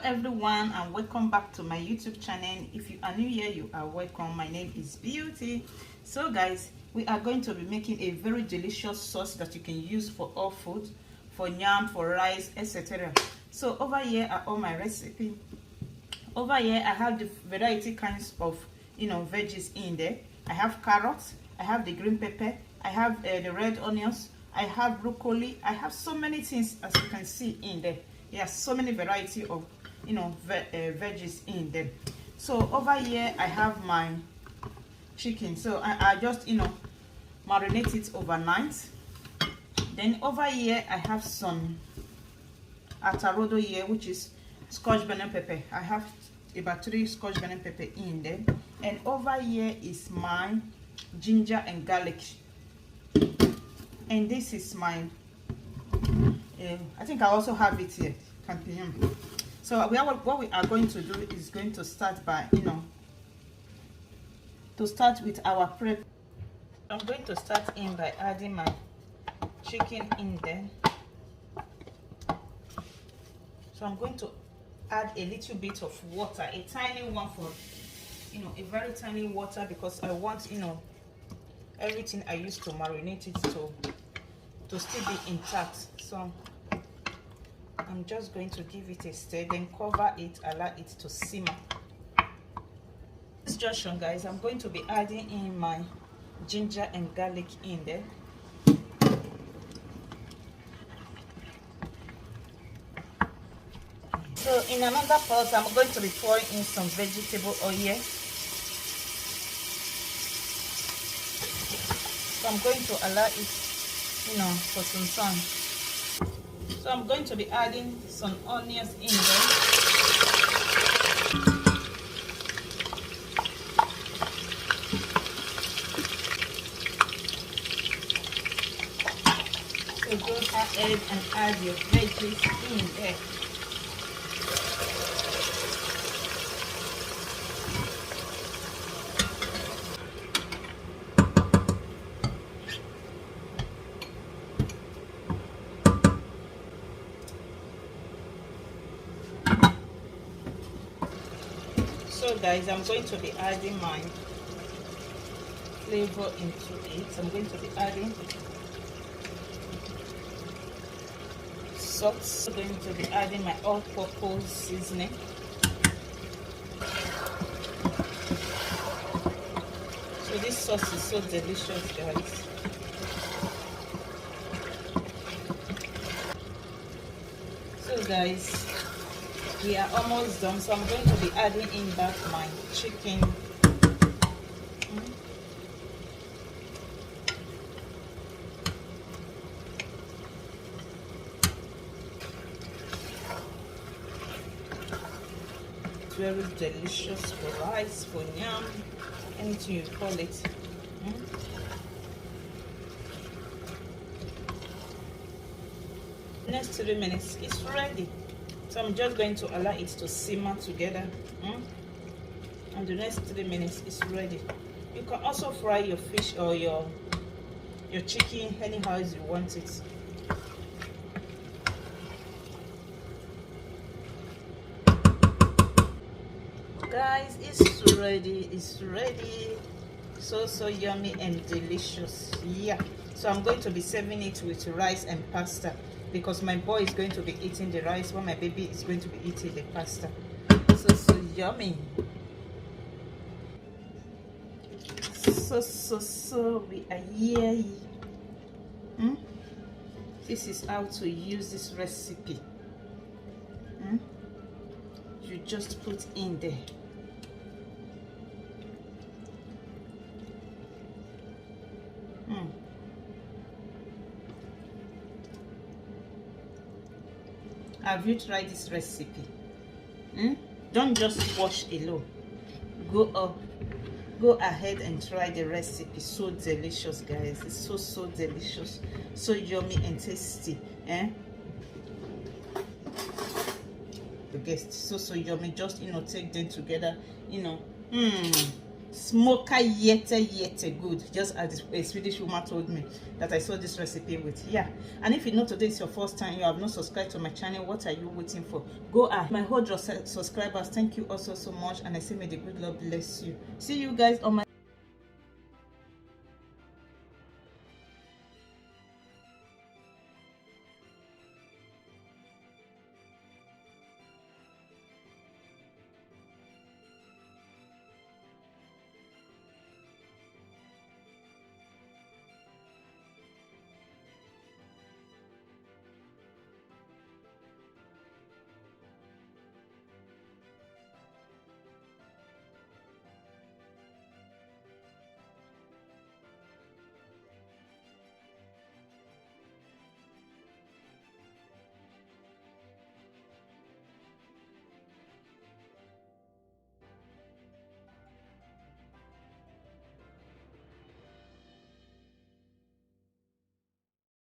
everyone, and welcome back to my YouTube channel. If you are new here, you are welcome. My name is Beauty. So guys, we are going to be making a very delicious sauce that you can use for all food, for yam, for rice, etc. So over here are all my recipe. Over here I have the variety kinds of veggies in there. I have carrots, I have the green pepper, I have the red onions, I have broccoli. I have so many things, as you can see in there. There are so many variety of veggies in there. So over here I have my chicken, so I just marinate it overnight. Then over here I have some atarodo here, which is scotch bonnet pepper. I have about 3 scotch bonnet pepper in there. And over here is my ginger and garlic, and this is my I think I also have it here, campignon. So what we are going to do is going to start by to start with our prep. I'm going to start in by adding my chicken in there. So I'm going to add a little bit of water, a tiny one, for a very tiny water, because I want everything I used to marinate it to still be intact. So I'm just going to give it a stir, then cover it, allow it to simmer. This junction, guys, I'm going to be adding in my ginger and garlic in there. So in another pot, I'm going to be pouring in some vegetable oil. So I'm going to allow it for some time. So I'm going to be adding some onions in there. So go ahead and add your veggies in there. So guys, I'm going to be adding my flavor into it. I'm going to be adding salt. I'm going to be adding my all-purpose seasoning. So this sauce is so delicious, guys. So guys, we are almost done, so I'm going to be adding in back my chicken. It's very delicious for rice, for yam, anything you call it. Next 3 minutes, it's ready. So I'm just going to allow it to simmer together, and the next 3 minutes is ready. You can also fry your fish or your chicken anyhow as you want it. Guys, it's ready. It's ready. So yummy and delicious. Yeah. So I'm going to be serving it with rice and pasta, because my boy is going to be eating the rice while my baby is going to be eating the pasta. So yummy. So we are here. This is how to use this recipe. You just put in there. Have you tried this recipe? Don't just watch alone. Go ahead and try the recipe. So delicious, guys. It's so delicious, so yummy and tasty. The guests, so yummy. Just take them together. smoker yete good, just as a Swedish woman told me that I saw this recipe with. Yeah, and if you know today is your first time, you have not subscribed to my channel, what are you waiting for? Go ahead. My whole subscribers, thank you also so much, and I say may the good Lord bless you. See you guys on my